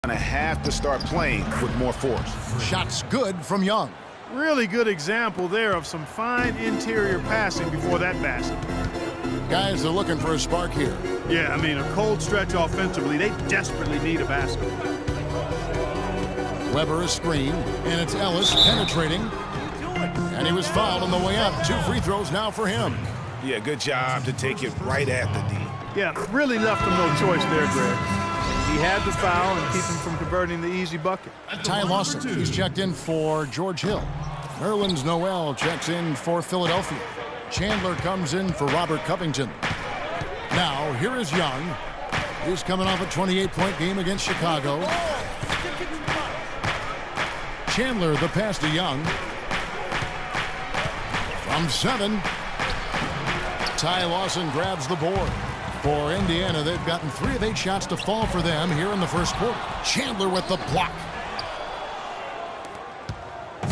Going to have to start playing with more force. Shots good from Young. Really good example there of some fine interior passing before that basket. Guys are looking for a spark here. Yeah, I mean, a cold stretch offensively. They desperately need a basket. Weber a screen, and it's Ellis penetrating. And he was fouled on the way up. 2 free throws now for him. Yeah, good job to take it right at the D. Yeah, really left him no choice there, Greg. He had the foul and keep him from converting the easy bucket. Ty Lawson, he's checked in for George Hill. Nerlens Noel checks in for Philadelphia. Chandler comes in for Robert Covington. Now, here is Young. He's coming off a 28-point game against Chicago. Chandler, the pass to Young. From 7. Ty Lawson grabs the board. For Indiana, they've gotten 3 of 8 shots to fall for them here in the first quarter. Chandler with the block.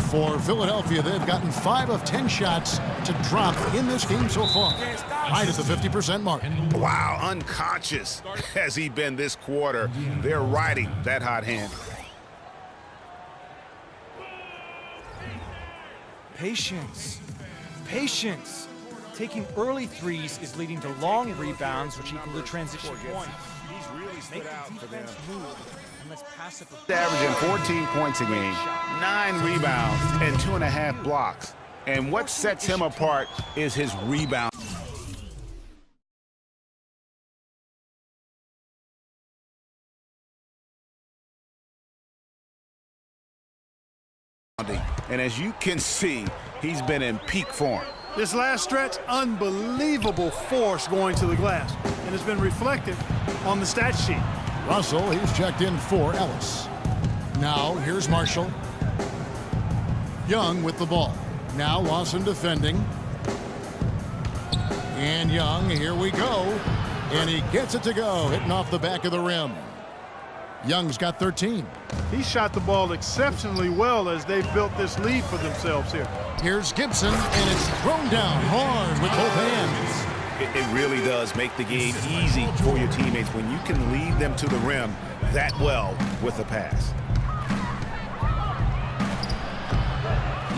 For Philadelphia, they've gotten 5 of 10 shots to drop in this game so far. Right at the 50% mark. Wow, unconscious has he been this quarter. They're riding that hot hand. Patience. Patience. Taking early threes is leading to long rebounds, which equal to transition points. He's really stood out for them. And let's pass it. Averaging 14 points a game, 9 rebounds, and 2.5 blocks. And what sets him apart is his rebound. And as you can see, he's been in peak form. This last stretch, unbelievable force going to the glass, and it's been reflected on the stat sheet. Russell, he's checked in for Ellis. Now, here's Marshall. Young with the ball. Now Lawson defending. And Young, here we go. And he gets it to go, hitting off the back of the rim. Young's got 13. He shot the ball exceptionally well as they've built this lead for themselves here. Here's Gibson, and it's thrown down hard with both hands. It really does make the game easy for your teammates when you can lead them to the rim that well with a pass.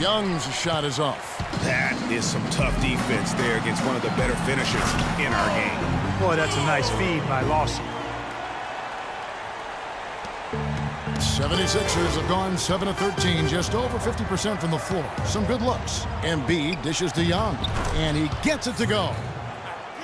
Young's shot is off. That is some tough defense there against one of the better finishers in our game. Boy, that's a nice feed by Lawson. 76ers have gone 7 of 13, just over 50% from the floor. Some good looks. Embiid dishes to Young, and he gets it to go.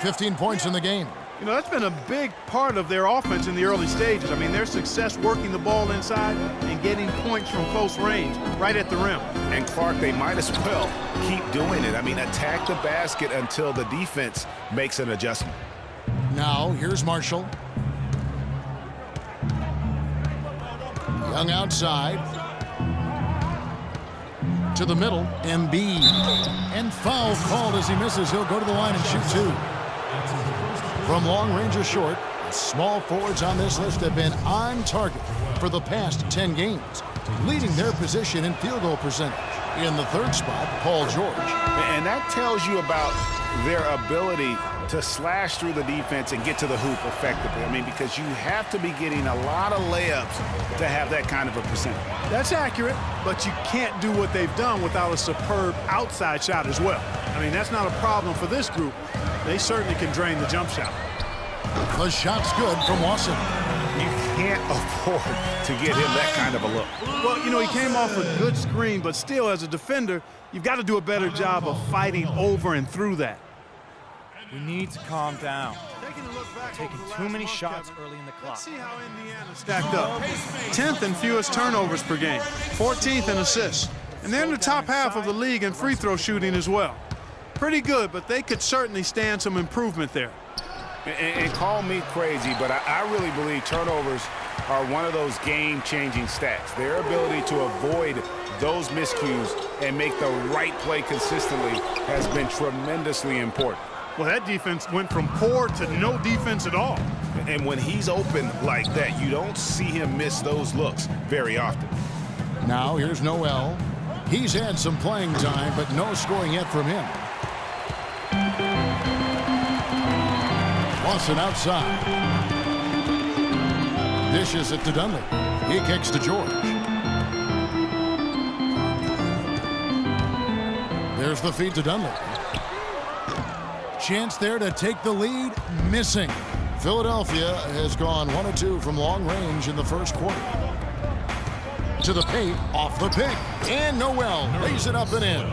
15 points in the game. You know, that's been a big part of their offense in the early stages. I mean, their success working the ball inside and getting points from close range, right at the rim. And Clark, they might as well keep doing it. I mean, attack the basket until the defense makes an adjustment. Now, here's Marshall. Young outside. To the middle, Embiid. And foul called as he misses. He'll go to the line and shoot 2. From long range or short, small forwards on this list have been on target for the past 10 games, leading their position in field goal percentage. In the 3rd spot, Paul George. And that tells you about their ability to slash through the defense and get to the hoop effectively. I mean, because you have to be getting a lot of layups to have that kind of a percentage. That's accurate, but you can't do what they've done without a superb outside shot as well. I mean, that's not a problem for this group. They certainly can drain the jump shot. The shot's good from Lawson. You can't afford to get him that kind of a look. Well, you know, he came off a good screen, but still, as a defender, you've got to do a better job of fighting over and through that. We need to calm down. Taking too many shots early in the clock. Let's see how Indiana stacked up. 10th in fewest turnovers per game, 14th in assists. And they're in the top half of the league in free throw shooting as well. Pretty good, but they could certainly stand some improvement there. And call me crazy, but I really believe turnovers are one of those game-changing stats. Their ability to avoid those miscues and make the right play consistently has been tremendously important. Well, that defense went from poor to no defense at all. And when he's open like that, you don't see him miss those looks very often. Now here's Noel. He's had some playing time, but no scoring yet from him. Lawson outside. Dishes it to Dunley. He kicks to George. There's the feed to Dunleavy. Chance there to take the lead, missing. Philadelphia has gone 1 of 2 from long range in the first quarter. To the paint, off the pick, and Noel lays it up and in.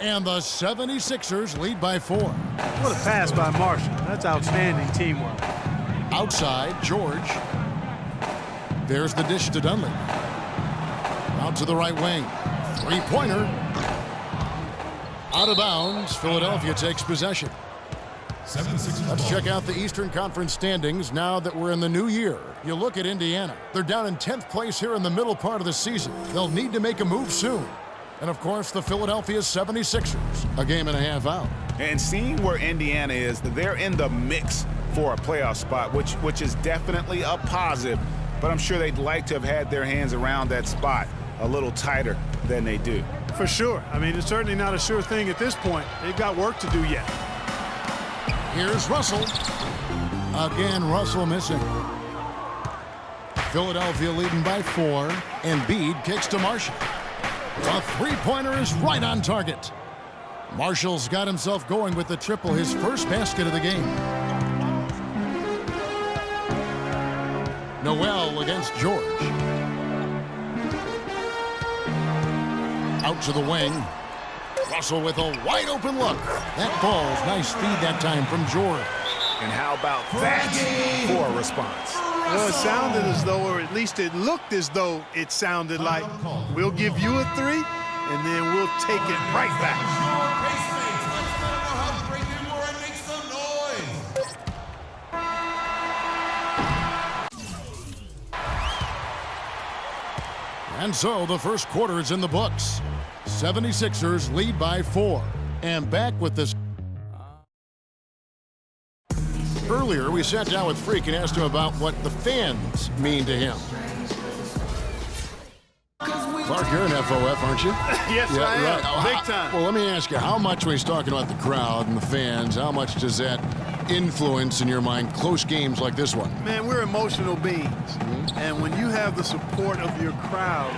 And the 76ers lead by 4. What a pass by Marshall. That's outstanding teamwork. Outside, George. There's the dish to Dunleavy. Out to the right wing. Three-pointer. Out of bounds. Philadelphia takes possession. Let's check out the Eastern Conference standings now that we're in the new year. You look at Indiana. They're down in 10th place here in the middle part of the season. They'll need to make a move soon. And, of course, the Philadelphia 76ers, a game and a half out. And seeing where Indiana is, they're in the mix for a playoff spot, which is definitely a positive. But I'm sure they'd like to have had their hands around that spot a little tighter than they do. For sure. I mean, it's certainly not a sure thing at this point. They've got work to do yet. Here's Russell. Again, Russell missing. Philadelphia leading by 4. Embiid kicks to Marshall. A three-pointer is right on target. Marshall's got himself going with the triple, his first basket of the game. Noel against George. Out to the wing. Russell with a wide open look. That falls. Nice feed that time from George. And how about that for a response? Well, it sounded as though, or at least it looked as though it sounded like, we'll give you a 3, and then we'll take it right back. And so the first quarter is in the books. 76ers lead by 4. And back with this. Earlier, we sat down with Freak and asked him about what the fans mean to him. Clark, you're an FOF, aren't you? Yes, I am. Right. Big time. Well, let me ask you, how much, when he's talking about the crowd and the fans, how much does that influence, in your mind, close games like this one? Man, we're emotional beings. And when you have the support of your crowd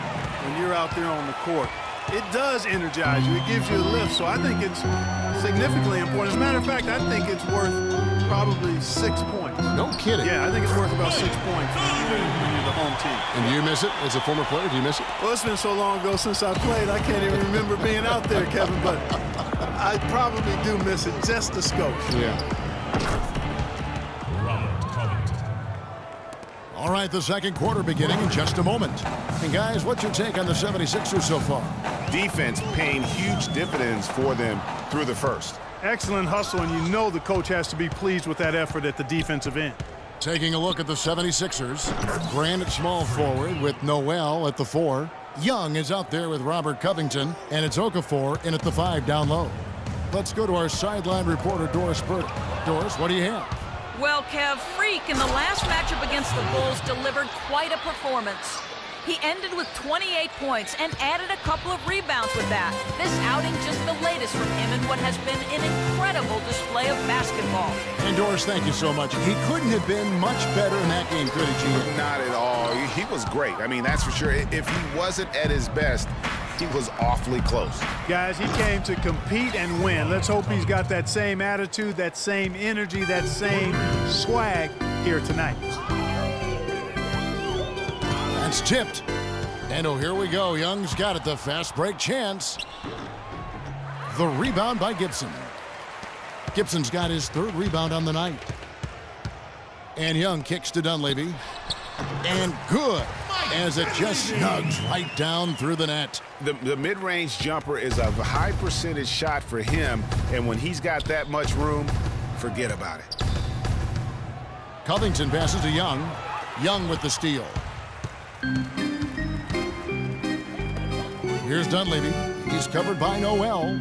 when you're out there on the court, it does energize you. It gives you a lift. So I think it's significantly important. As a matter of fact, I think it's worth probably 6 points. No kidding. Yeah, I think it's worth about 6 points when you're the home team. And do you miss it? As a former player, do you miss it? Well, it's been so long ago since I played, I can't even remember being out there, Kevin, but I probably do miss it just a skosh. Yeah. All right, the second quarter beginning in just a moment. And guys, what's your take on the 76ers so far? Defense paying huge dividends for them through the first. Excellent hustle, and you know the coach has to be pleased with that effort at the defensive end. Taking a look at the 76ers. Grant at small forward with Noel at the 4. Young is out there with Robert Covington, and it's Okafor in at the 5 down low. Let's go to our sideline reporter, Doris Burdick. Doris, what do you have? Well, Kev, Freak in the last matchup against the Bulls delivered quite a performance. He ended with 28 points and added a couple of rebounds with that. This outing just the latest from him in what has been an incredible display of basketball. And Doris, thank you so much. He couldn't have been much better in that game, could he, Gene? Not at all. He was great. I mean, that's for sure. If he wasn't at his best, he was awfully close. Guys, he came to compete and win. Let's hope he's got that same attitude, that same energy, that same swag here tonight. That's tipped. And oh, here we go. Young's got it. The fast break chance. The rebound by Gibson. Gibson's got his 3rd rebound on the night. And Young kicks to Dunleavy. And good, as it just snugs right down through the net. The mid-range jumper is a high percentage shot for him, and when he's got that much room, forget about it. Covington passes to Young. Young with the steal. Here's Dunleavy. He's covered by Noel.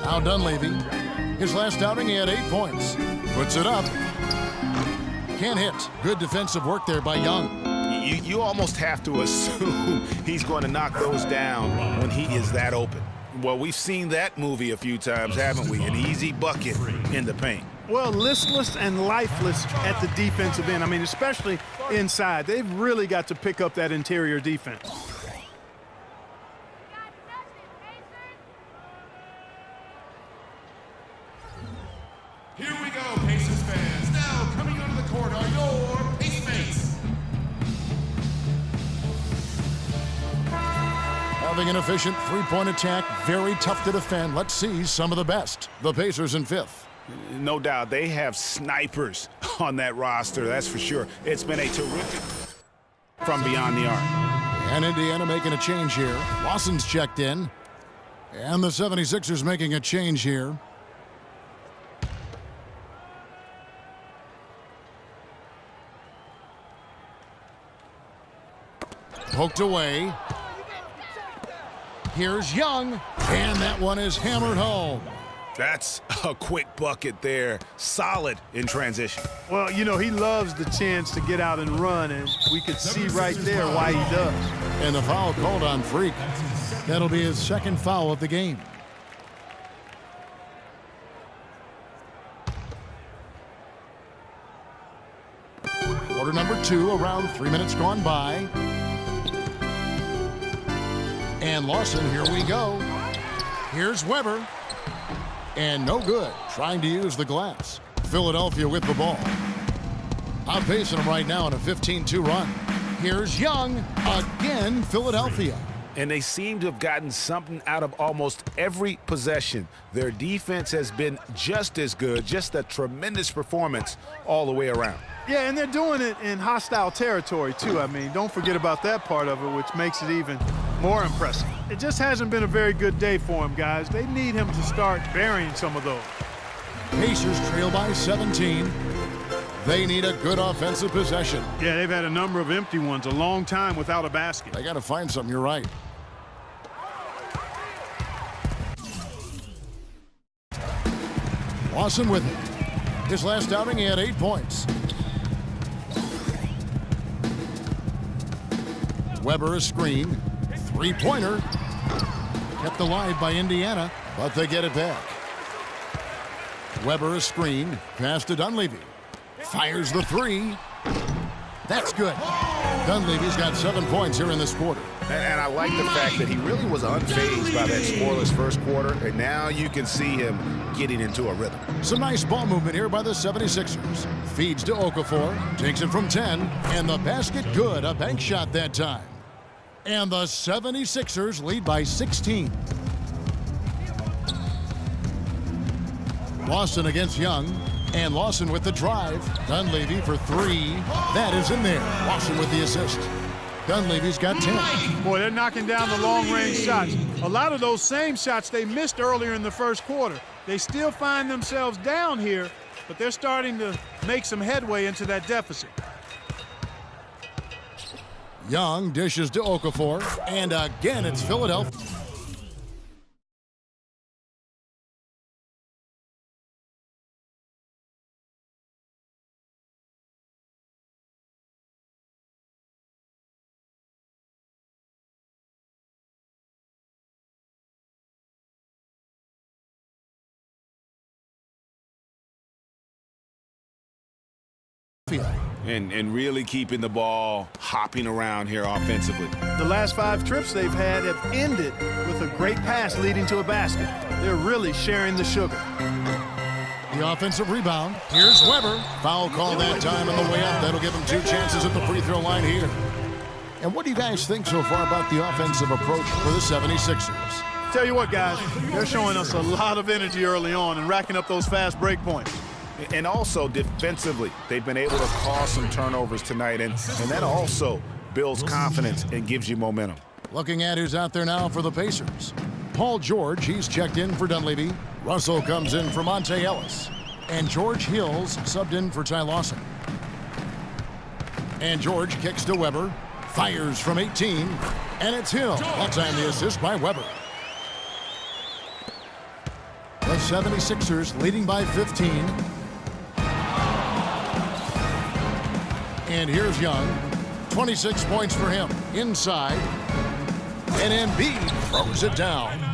Now Dunleavy. His last outing, he had 8 points. Puts it up. Can't hit. Good defensive work there by Young. You almost have to assume he's going to knock those down when he is that open. Well, we've seen that movie a few times, haven't we? An easy bucket in the paint. Well, listless and lifeless at the defensive end. I mean, especially inside. They've really got to pick up that interior defense. Here we go, Pacers fans. Now coming onto the court are your Pace Mates. Having an efficient three-point attack, very tough to defend. Let's see some of the best. The Pacers in fifth. No doubt, they have snipers on that roster, that's for sure. It's been a terrific from beyond the arc. And Indiana making a change here. Lawson's checked in. And the 76ers making a change here. Poked away. Here's Young. And that one is hammered home. That's a quick bucket there. Solid in transition. Well, you know, he loves the chance to get out and run, and we could see right there why he does. And the foul called on Freak. That'll be his second foul of the game. Quarter number 2, around 3 minutes gone by. And Lawson, here we go. Here's Weber. And no good, trying to use the glass. Philadelphia with the ball. Outpacing them right now in a 15-2 run. Here's Young, again, Philadelphia. And they seem to have gotten something out of almost every possession. Their defense has been just as good, just a tremendous performance all the way around. Yeah, and they're doing it in hostile territory, too. I mean, don't forget about that part of it, which makes it even more impressive. It just hasn't been a very good day for him, guys. They need him to start burying some of those. Pacers trail by 17. They need a good offensive possession. Yeah, they've had a number of empty ones, a long time without a basket. They got to find something, you're right. Lawson with it. His last outing, he had 8 points. Weber a screen. Three-pointer. Kept alive by Indiana, but they get it back. Weber a screen. Pass to Dunleavy. Fires the three. That's good. Dunleavy's got 7 points here in this quarter. And I like the fact that he really was unfazed by that scoreless first quarter, and now you can see him getting into a rhythm. Some nice ball movement here by the 76ers. Feeds to Okafor. Takes it from 10. And the basket good. A bank shot that time. And the 76ers lead by 16. Lawson against Young. And Lawson with the drive. Dunleavy for 3. That is in there. Lawson with the assist. Dunleavy's got 10. Boy, they're knocking down the long-range shots. A lot of those same shots they missed earlier in the first quarter. They still find themselves down here, but they're starting to make some headway into that deficit. Young dishes to Okafor. And again, it's Philadelphia. And really keeping the ball hopping around here offensively. The last 5 trips they've had have ended with a great pass leading to a basket. They're really sharing the sugar. The offensive rebound. Here's Weber. Foul call that time on the way up. That'll give him 2 chances at the free throw line here. And what do you guys think so far about the offensive approach for the 76ers? Tell you what, guys, they're showing us a lot of energy early on and racking up those fast break points. And also defensively, they've been able to cause some turnovers tonight, and that also builds confidence and gives you momentum. Looking at who's out there now for the Pacers. Paul George, he's checked in for Dunleavy. Russell comes in for Monte Ellis. And George Hills subbed in for Ty Lawson. And George kicks to Weber. Fires from 18. And it's Hill. That time the assist by Weber. The 76ers leading by 15. And here's Young. 26 points for him. Inside. And Embiid throws it down.